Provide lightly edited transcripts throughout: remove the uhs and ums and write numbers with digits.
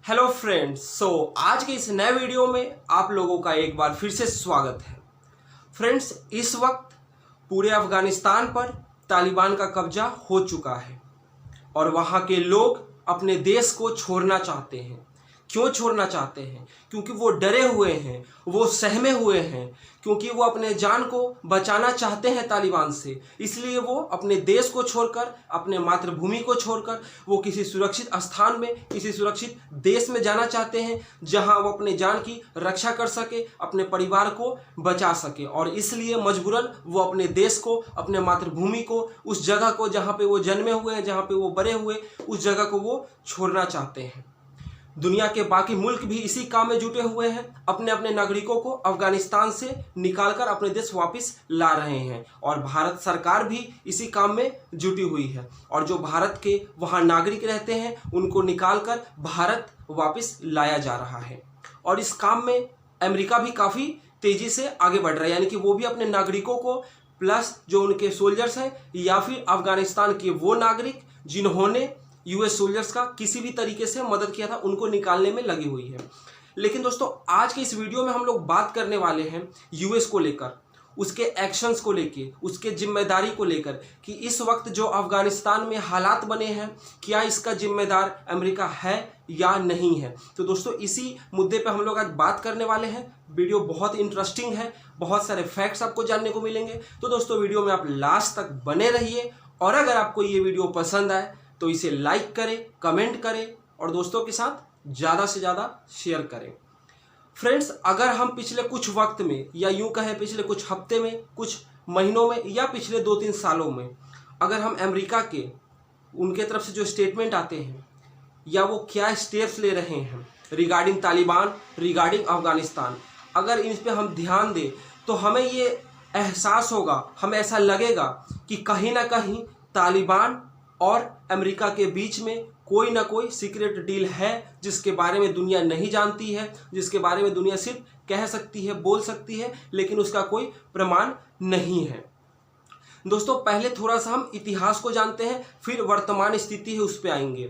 Hello friends. आज के इस नए वीडियो में आप लोगों का एक बार फिर से स्वागत है। फ्रेंड्स, इस वक्त पूरे अफगानिस्तान पर तालिबान का कब्जा हो चुका है और वहाँ के लोग अपने देश को छोड़ना चाहते हैं। क्यों छोड़ना चाहते हैं? क्योंकि वो डरे हुए हैं, वो सहमे हुए हैं, क्योंकि वो अपने जान को बचाना चाहते हैं तालिबान से। इसलिए वो अपने देश को छोड़कर, अपने मातृभूमि को छोड़कर वो किसी सुरक्षित स्थान में, किसी सुरक्षित देश में जाना चाहते हैं, जहां वो अपने जान की रक्षा कर सके, अपने परिवार को बचा सके। और इसलिए मजबूरन वो अपने देश को, अपने मातृभूमि को, उस जगह को जहाँ पे वो जन्मे हुए हैं, जहाँ पे वो बड़े हुए, उस जगह को वो छोड़ना चाहते हैं। दुनिया के बाकी मुल्क भी इसी काम में जुटे हुए हैं, अपने अपने नागरिकों को अफगानिस्तान से निकालकर अपने देश वापस ला रहे हैं और भारत सरकार भी इसी काम में जुटी हुई है। और जो भारत के वहाँ नागरिक रहते हैं उनको निकालकर भारत वापस लाया जा रहा है। और इस काम में अमेरिका भी काफ़ी तेज़ी से आगे बढ़ रहा है, यानी कि वो भी अपने नागरिकों को प्लस जो उनके सोल्जर्स हैं या फिर अफगानिस्तान के वो नागरिक जिन्होंने यूएस सोल्जर्स का किसी भी तरीके से मदद किया था, उनको निकालने में लगी हुई है। लेकिन दोस्तों, आज के इस वीडियो में हम लोग बात करने वाले हैं यूएस को लेकर, उसके एक्शंस को लेकर, उसके जिम्मेदारी को लेकर कि इस वक्त जो अफगानिस्तान में हालात बने हैं, क्या इसका जिम्मेदार अमेरिका है या नहीं है। तो दोस्तों, इसी मुद्दे पे हम लोग आज बात करने वाले हैं। वीडियो बहुत इंटरेस्टिंग है, बहुत सारे फैक्ट्स आपको जानने को मिलेंगे। तो दोस्तों, वीडियो में आप लास्ट तक बने रहिए और अगर आपको ये वीडियो पसंद आए तो इसे लाइक करें, कमेंट करें और दोस्तों के साथ ज़्यादा से ज़्यादा शेयर करें। फ्रेंड्स, अगर हम पिछले कुछ वक्त में या यूं कहें पिछले कुछ हफ्ते में, कुछ महीनों में या पिछले 2-3 सालों में अगर हम अमेरिका के उनके तरफ से जो स्टेटमेंट आते हैं या वो क्या स्टेप्स ले रहे हैं रिगार्डिंग तालिबान, रिगार्डिंग अफगानिस्तान, अगर इन पर हम ध्यान दें तो हमें ये एहसास होगा, हमें ऐसा लगेगा कि कहीं ना कहीं तालिबान और अमेरिका के बीच में कोई ना कोई सीक्रेट डील है जिसके बारे में दुनिया नहीं जानती है, जिसके बारे में दुनिया सिर्फ कह सकती है, बोल सकती है, लेकिन उसका कोई प्रमाण नहीं है। दोस्तों, पहले थोड़ा सा हम इतिहास को जानते हैं, फिर वर्तमान स्थिति है उस पर आएंगे।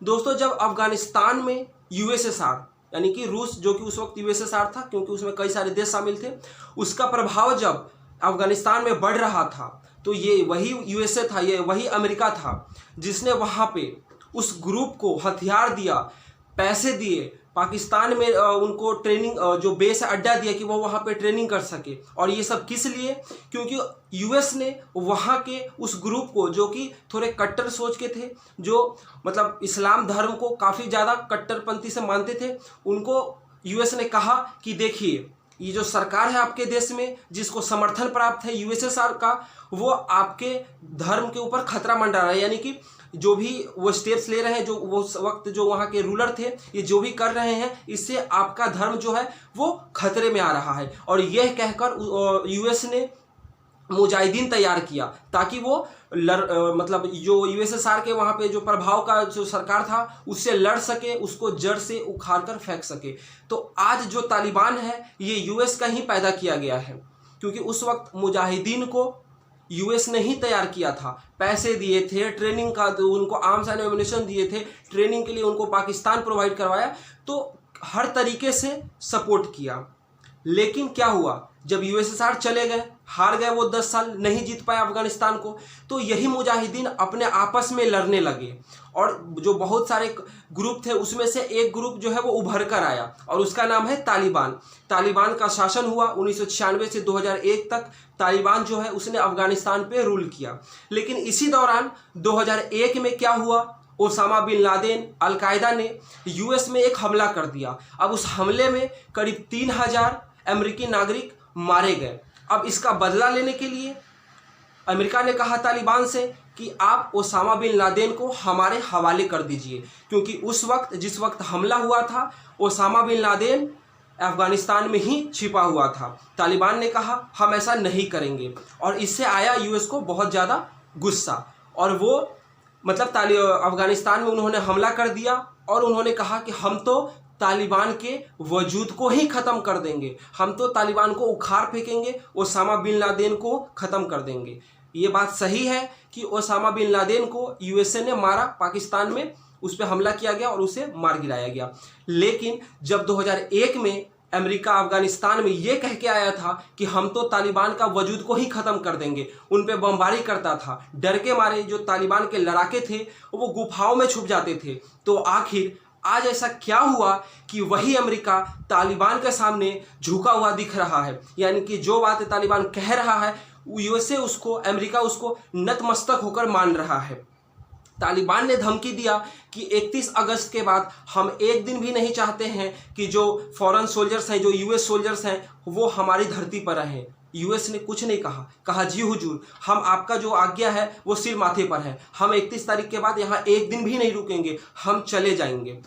दोस्तों, जब अफगानिस्तान में यूएसएसआर यानी कि रूस, जो कि उस वक्त यूएसएसआर था क्योंकि उसमें कई सारे देश शामिल थे, उसका प्रभाव जब अफगानिस्तान में बढ़ रहा था तो ये वही यूएसए था, ये वही अमेरिका था जिसने वहाँ पे उस ग्रुप को हथियार दिया, पैसे दिए, पाकिस्तान में उनको ट्रेनिंग जो बेस अड्डा दिया कि वो वहाँ पे ट्रेनिंग कर सके। और ये सब किस लिए? क्योंकि यूएस ने वहाँ के उस ग्रुप को, जो कि थोड़े कट्टर सोच के थे, जो मतलब इस्लाम धर्म को काफ़ी ज़्यादा कट्टरपंथी से मानते थे, उनको यूएस ने कहा कि देखिए, ये जो सरकार है आपके देश में जिसको समर्थन प्राप्त है यूएसएसआर का, वो आपके धर्म के ऊपर खतरा मंडरा रहा है। यानी कि जो भी वो स्टेप्स ले रहे हैं, जो वो वक्त जो वहाँ के रूलर थे, ये जो भी कर रहे हैं, इससे आपका धर्म जो है वो खतरे में आ रहा है। और यह कहकर यूएस ने मुजाहिदीन तैयार किया ताकि वो मतलब जो यूएसएसआर के वहाँ पे जो प्रभाव का जो सरकार था उससे लड़ सके, उसको जड़ से उखाड़ कर फेंक सके। तो आज जो तालिबान है ये यूएस का ही पैदा किया गया है, क्योंकि उस वक्त मुजाहिदीन को यूएस ने ही तैयार किया था, पैसे दिए थे, ट्रेनिंग का उनको आर्म्स एंड एम्युनिशन दिए थे, ट्रेनिंग के लिए उनको पाकिस्तान प्रोवाइड करवाया, तो हर तरीके से सपोर्ट किया। लेकिन क्या हुआ, जब यूएसएसआर चले गए, हार गए, वो 10 साल नहीं जीत पाए अफगानिस्तान को, तो यही मुजाहिदीन अपने आपस में लड़ने लगे। और जो बहुत सारे ग्रुप थे उसमें से एक ग्रुप जो है वो उभर कर आया और उसका नाम है तालिबान। तालिबान का शासन हुआ 1996 से 2001 तक। तालिबान जो है उसने अफगानिस्तान पे रूल किया। लेकिन इसी दौरान 2001 में क्या हुआ, ओसामा बिन लादेन, अलकायदा ने यूएस में एक हमला कर दिया। अब उस हमले में करीब 3000 अमेरिकी नागरिक मारे गए। अब इसका बदला लेने के लिए अमेरिका ने कहा तालिबान से कि आप ओसामा बिन लादेन को हमारे हवाले कर दीजिए, क्योंकि उस वक्त जिस वक्त हमला हुआ था ओसामा बिन लादेन अफगानिस्तान में ही छिपा हुआ था। तालिबान ने कहा हम ऐसा नहीं करेंगे और इससे आया यूएस को बहुत ज़्यादा गुस्सा और वो मतलब अफगानिस्तान में उन्होंने हमला कर दिया और उन्होंने कहा कि हम तो तालिबान के वजूद को ही ख़त्म कर देंगे, हम तो तालिबान को उखाड़ फेंकेंगे, ओसामा बिन लादेन को ख़त्म कर देंगे। ये बात सही है कि ओसामा बिन लादेन को यूएसए ने मारा, पाकिस्तान में उस पर हमला किया गया और उसे मार गिराया गया। लेकिन जब 2001 में अमेरिका अफगानिस्तान में ये कह के आया था कि हम तो तालिबान का वजूद को ही ख़त्म कर देंगे, उन पे बमबारी करता था, डर के मारे जो तालिबान के लड़ाके थे वो गुफाओं में छुप जाते थे। तो आखिर आज ऐसा क्या हुआ कि वही अमेरिका तालिबान के सामने झुका हुआ दिख रहा है, यानी कि जो बात तालिबान कह रहा है यूएसए उसको, अमेरिका उसको नतमस्तक होकर मान रहा है। तालिबान ने धमकी दिया कि 31 अगस्त के बाद हम एक दिन भी नहीं चाहते हैं कि जो फॉरेन सोल्जर्स हैं, जो यूएस सोल्जर्स हैं, वो हमारी धरती पर रहें। यूएस ने कुछ नहीं कहा जी हुजूर, हम आपका जो आज्ञा है वो सिर माथे पर है, हम 31 तारीख के बाद यहाँ एक दिन भी नहीं रुकेंगे, हम चले जाएंगे।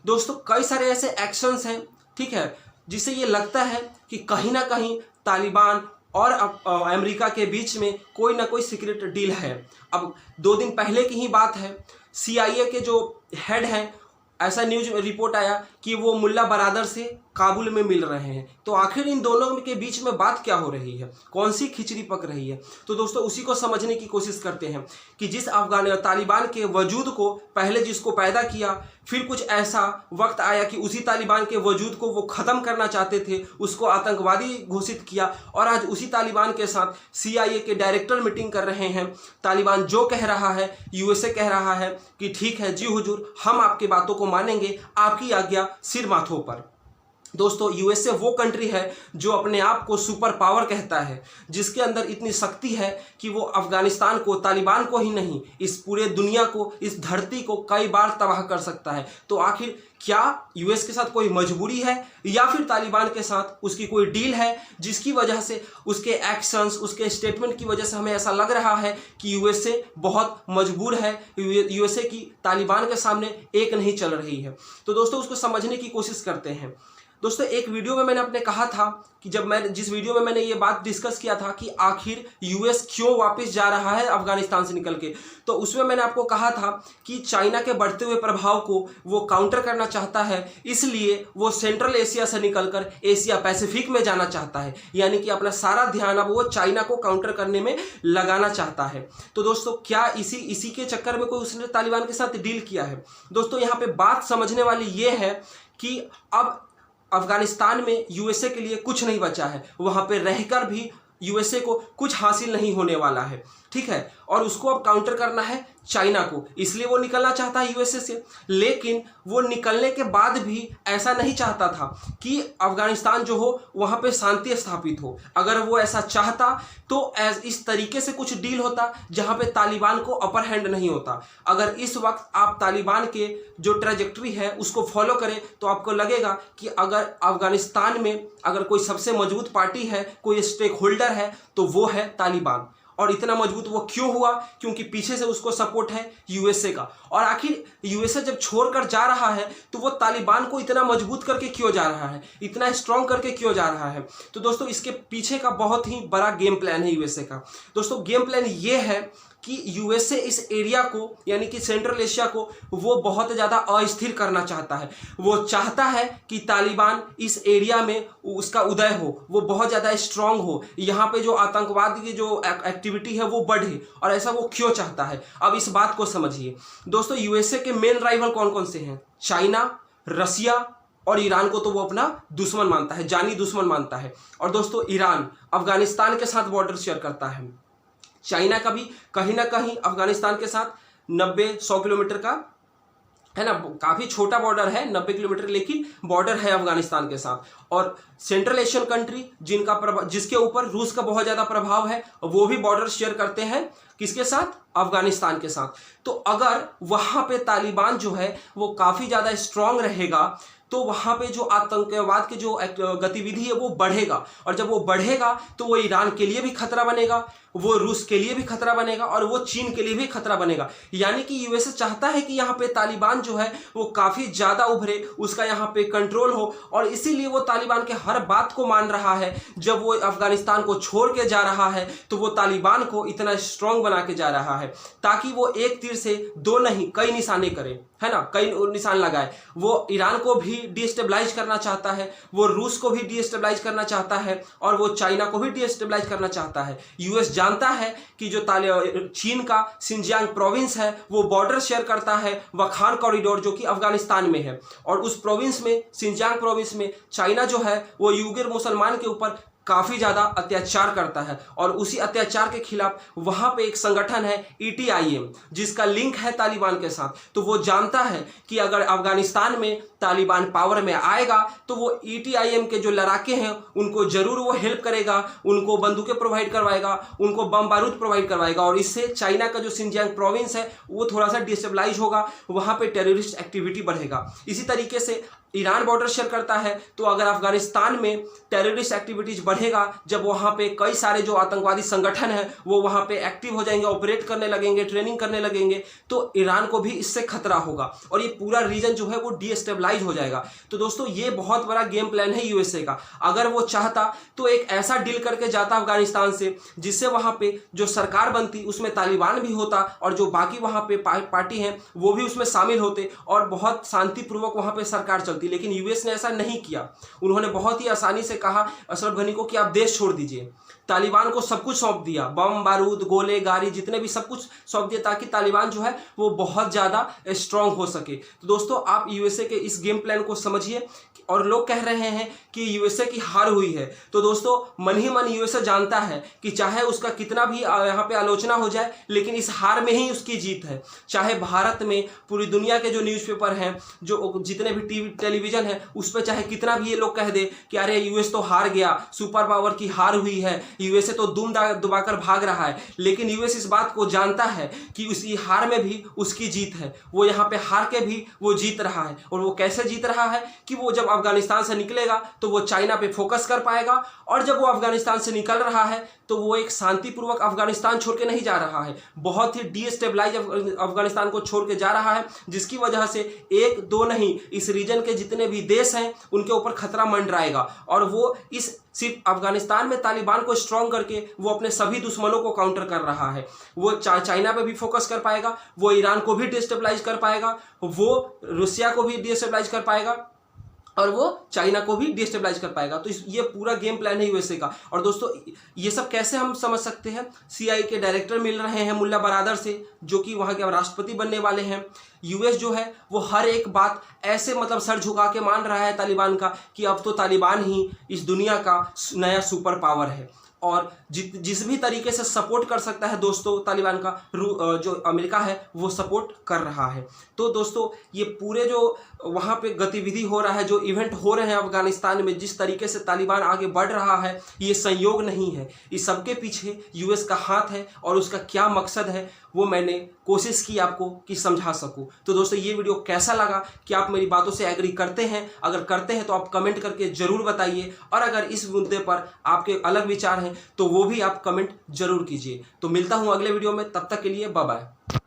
दोस्तों कई सारे ऐसे एक्शंस हैं, ठीक है, जिससे ये लगता है कि कहीं ना कहीं तालिबान और अमेरिका के बीच में कोई ना कोई सीक्रेट डील है। अब 2 दिन पहले की ही बात है, CIA के जो हेड हैं, ऐसा न्यूज रिपोर्ट आया कि वो मुल्ला बरादर से काबुल में मिल रहे हैं। तो आखिर इन दोनों के बीच में बात क्या हो रही है, कौन सी खिचड़ी पक रही है? तो दोस्तों उसी को समझने की कोशिश करते हैं कि जिस तालिबान के वजूद को पहले जिसको पैदा किया, फिर कुछ ऐसा वक्त आया कि उसी तालिबान के वजूद को वो ख़त्म करना चाहते थे, उसको आतंकवादी घोषित किया, और आज उसी तालिबान के साथ CIA के डायरेक्टर मीटिंग कर रहे हैं। तालिबान जो कह रहा है, यूएसए कह रहा है कि ठीक है जी हुजूर, हम आपकी बातों को मानेंगे, आपकी आज्ञा सिर माथों पर। दोस्तों यूएसए वो कंट्री है जो अपने आप को सुपर पावर कहता है, जिसके अंदर इतनी शक्ति है कि वो अफगानिस्तान को, तालिबान को ही नहीं, इस पूरे दुनिया को, इस धरती को कई बार तबाह कर सकता है। तो आखिर क्या यूएस के साथ कोई मजबूरी है या फिर तालिबान के साथ उसकी कोई डील है, जिसकी वजह से उसके एक्शंस, उसके स्टेटमेंट की वजह से हमें ऐसा लग रहा है कि यूएसए बहुत मजबूर है, यूएसए की तालिबान के सामने एक नहीं चल रही है। तो दोस्तों उसको समझने की कोशिश करते हैं। दोस्तों एक वीडियो में मैंने अपने कहा था कि जिस वीडियो में मैंने ये बात डिस्कस किया था कि आखिर यूएस क्यों वापस जा रहा है अफगानिस्तान से निकल के, तो उसमें मैंने आपको कहा था कि चाइना के बढ़ते हुए प्रभाव को वो काउंटर करना चाहता है, इसलिए वो सेंट्रल एशिया से निकलकर एशिया पैसिफिक में जाना चाहता है, यानी कि अपना सारा ध्यान अब वो चाइना को काउंटर करने में लगाना चाहता है। तो दोस्तों क्या इसी के चक्कर में कोई उसने तालिबान के साथ डील किया है? दोस्तों यहाँ पे बात समझने वाली ये है कि अब अफगानिस्तान में यूएसए के लिए कुछ नहीं बचा है, वहां पे रहकर भी यूएसए को कुछ हासिल नहीं होने वाला है, ठीक है, और उसको अब काउंटर करना है चाइना को, इसलिए वो निकलना चाहता है यूएसए से। लेकिन वो निकलने के बाद भी ऐसा नहीं चाहता था कि अफगानिस्तान जो हो वहाँ पे शांति स्थापित हो। अगर वो ऐसा चाहता तो इस तरीके से कुछ डील होता जहाँ पे तालिबान को अपर हैंड नहीं होता। अगर इस वक्त आप तालिबान के जो ट्रेजेक्ट्री है उसको फॉलो करें तो आपको लगेगा कि अगर अफगानिस्तान में अगर कोई सबसे मजबूत पार्टी है, कोई स्टेक होल्डर है, तो वो है तालिबान। और इतना मजबूत वो क्यों हुआ? क्योंकि पीछे से उसको सपोर्ट है यूएसए का। और आखिर यूएसए जब छोड़कर जा रहा है तो वो तालिबान को इतना मजबूत करके क्यों जा रहा है, इतना स्ट्रांग करके क्यों जा रहा है? तो दोस्तों इसके पीछे का बहुत ही बड़ा गेम प्लान है यूएसए का। दोस्तों गेम प्लान ये है कि यूएसए इस एरिया को, यानी कि सेंट्रल एशिया को, वो बहुत ज़्यादा अस्थिर करना चाहता है। वो चाहता है कि तालिबान इस एरिया में उसका उदय हो, वो बहुत ज़्यादा स्ट्रांग हो, यहाँ पे जो आतंकवाद की जो एक्टिविटी है वो बढ़े। और ऐसा वो क्यों चाहता है, अब इस बात को समझिए। दोस्तों यूएसए के मेन राइवल कौन कौन से हैं? चाइना, रसिया और ईरान को तो वो अपना दुश्मन मानता है, जानी दुश्मन मानता है। और दोस्तों ईरान अफगानिस्तान के साथ बॉर्डर शेयर करता है। चाइना का भी कहीं ना कहीं अफगानिस्तान के साथ 90-100 किलोमीटर का है ना, काफ़ी छोटा बॉर्डर है 90 किलोमीटर, लेकिन बॉर्डर है अफगानिस्तान के साथ। और सेंट्रल एशियन कंट्री जिसके ऊपर रूस का बहुत ज़्यादा प्रभाव है, वो भी बॉर्डर शेयर करते हैं किसके साथ? अफगानिस्तान के साथ। तो अगर वहाँ पे तालिबान जो है वो काफ़ी ज़्यादा स्ट्रांग रहेगा तो वहाँ पे जो आतंकवाद की जो गतिविधि है वो बढ़ेगा। और जब वो बढ़ेगा तो वो ईरान के लिए भी खतरा बनेगा, वो रूस के लिए भी खतरा बनेगा और वो चीन के लिए भी खतरा बनेगा। यानी कि यूएसए चाहता है कि यहाँ पे तालिबान जो है वो काफ़ी ज़्यादा उभरे, उसका यहाँ पे कंट्रोल हो, और इसीलिए वो तालिबान के हर बात को मान रहा है। जब वो अफगानिस्तान को छोड़ के जा रहा है तो वो तालिबान को इतना स्ट्रांग बना के जा रहा है ताकि वो एक तीर से दो नहीं कई निशाने करे, है ना, कई निशान लगाए। वो ईरान को भी डिस्टेबलाइज करना चाहता है, वो रूस को भी डिस्टेबलाइज करना चाहता है और वो चाइना को भी डिस्टेबलाइज करना चाहता है। यूएस जानता है कि जो चीन का सिंजियांग प्रोविंस है वो बॉर्डर शेयर करता है वखान कॉरिडोर जो कि अफगानिस्तान में है, और उस प्रोविंस में, सिंजियांग प्रोविंस में चाइना जो है वो उइगर मुसलमान के ऊपर काफ़ी ज़्यादा अत्याचार करता है। और उसी अत्याचार के खिलाफ वहाँ पे एक संगठन है ETIM जिसका लिंक है तालिबान के साथ। तो वो जानता है कि अगर अफगानिस्तान में तालिबान पावर में आएगा तो वो ETIM के जो लड़ाके हैं उनको ज़रूर वो हेल्प करेगा, उनको बंदूकें प्रोवाइड करवाएगा, उनको बम बारूद प्रोवाइड करवाएगा, और इससे चाइना का जो सिंजियांग प्रोविंस है वो थोड़ा सा डिस्टेबलाइज होगा, वहाँ पर टेररिस्ट एक्टिविटी बढ़ेगा। इसी तरीके से ईरान बॉर्डर शेयर करता है, तो अगर अफगानिस्तान में टेररिस्ट एक्टिविटीज बढ़ेगा, जब वहाँ पे कई सारे जो आतंकवादी संगठन हैं वो वहाँ पे एक्टिव हो जाएंगे, ऑपरेट करने लगेंगे, ट्रेनिंग करने लगेंगे, तो ईरान को भी इससे खतरा होगा और ये पूरा रीजन जो है वो डिस्टेबलाइज हो जाएगा। तो दोस्तों ये बहुत बड़ा गेम प्लान है यूएसए का। अगर वो चाहता तो एक ऐसा डील करके जाता अफगानिस्तान से जिससे वहाँ पे जो सरकार बनती उसमें तालिबान भी होता और जो बाकी वहाँ पे पार्टी हैं वो भी उसमें शामिल होते और बहुत शांतिपूर्वक वहाँ पे सरकार चलती। लेकिन यूएस ने ऐसा नहीं किया। उन्होंने बहुत ही आसानी से कहा अशरफ गनी को कि आप देश छोड़ दीजिए। तालिबान को सब कुछ सौंप दिया, बम बारूद गोले गाड़ी जितने भी सब कुछ सौंप दिया ताकि तालिबान जो है वो बहुत ज़्यादा स्ट्रांग हो सके। तो दोस्तों आप यूएसए के इस गेम प्लान को समझिए। और लोग कह रहे हैं कि यूएसए की हार हुई है, तो दोस्तों मन ही मन यूएसए जानता है कि चाहे उसका कितना भी यहाँ पे आलोचना हो जाए लेकिन इस हार में ही उसकी जीत है। चाहे भारत में पूरी दुनिया के जो न्यूज़पेपर हैं, जो जितने भी टीवी टेलीविज़न है, उस पर चाहे कितना भी ये लोग कह दे कि अरे यूएस तो हार गया, सुपर पावर की हार हुई है, यूएसए तो दुम दबाकर भाग रहा है, लेकिन यूएस इस बात को जानता है कि उसी हार में भी उसकी जीत है। वो यहाँ पे हार के भी वो जीत रहा है। और वो कैसे जीत रहा है कि वो जब अफगानिस्तान से निकलेगा तो वो चाइना पे फोकस कर पाएगा, और जब वो अफगानिस्तान से निकल रहा है तो वो एक शांतिपूर्वक अफगानिस्तान छोड़ के नहीं जा रहा है, बहुत ही डिस्टेबलाइज अफगानिस्तान को छोड़ के जा रहा है, जिसकी वजह से एक दो नहीं इस रीजन के जितने भी देश हैं उनके ऊपर खतरा मंडराएगा। और वो इस सिर्फ अफगानिस्तान में तालिबान को स्ट्रॉन्ग करके वो अपने सभी दुश्मनों को काउंटर कर रहा है। वो चाइना पे भी फोकस कर पाएगा, वो ईरान को भी डिस्टेबलाइज कर पाएगा, वो रूसिया को भी डिस्टेबलाइज कर पाएगा और वो चाइना को भी डिस्टेबलाइज कर पाएगा। तो ये पूरा गेम प्लान है यूएसए का। और दोस्तों ये सब कैसे हम समझ सकते हैं, सीआईए के डायरेक्टर मिल रहे हैं मुल्ला बरादर से जो कि वहाँ के राष्ट्रपति बनने वाले हैं। यूएस जो है वो हर एक बात ऐसे मतलब सर झुका के मान रहा है तालिबान का कि अब तो तालिबान ही इस दुनिया का नया सुपर पावर है। और जिस भी तरीके से सपोर्ट कर सकता है दोस्तों तालिबान का जो अमेरिका है वो सपोर्ट कर रहा है। तो दोस्तों ये पूरे जो वहाँ पे गतिविधि हो रहा है, जो इवेंट हो रहे हैं अफगानिस्तान में, जिस तरीके से तालिबान आगे बढ़ रहा है, ये संयोग नहीं है, इस सबके पीछे यूएस का हाथ है। और उसका क्या मकसद है वो मैंने कोशिश की आपको कि समझा सकूं। तो दोस्तों ये वीडियो कैसा लगा, कि आप मेरी बातों से एग्री करते हैं? अगर करते हैं तो आप कमेंट करके ज़रूर बताइए, और अगर इस मुद्दे पर आपके अलग विचार हैं तो वो भी आप कमेंट जरूर कीजिए। तो मिलता हूँ अगले वीडियो में, तब तक के लिए बाय बाय।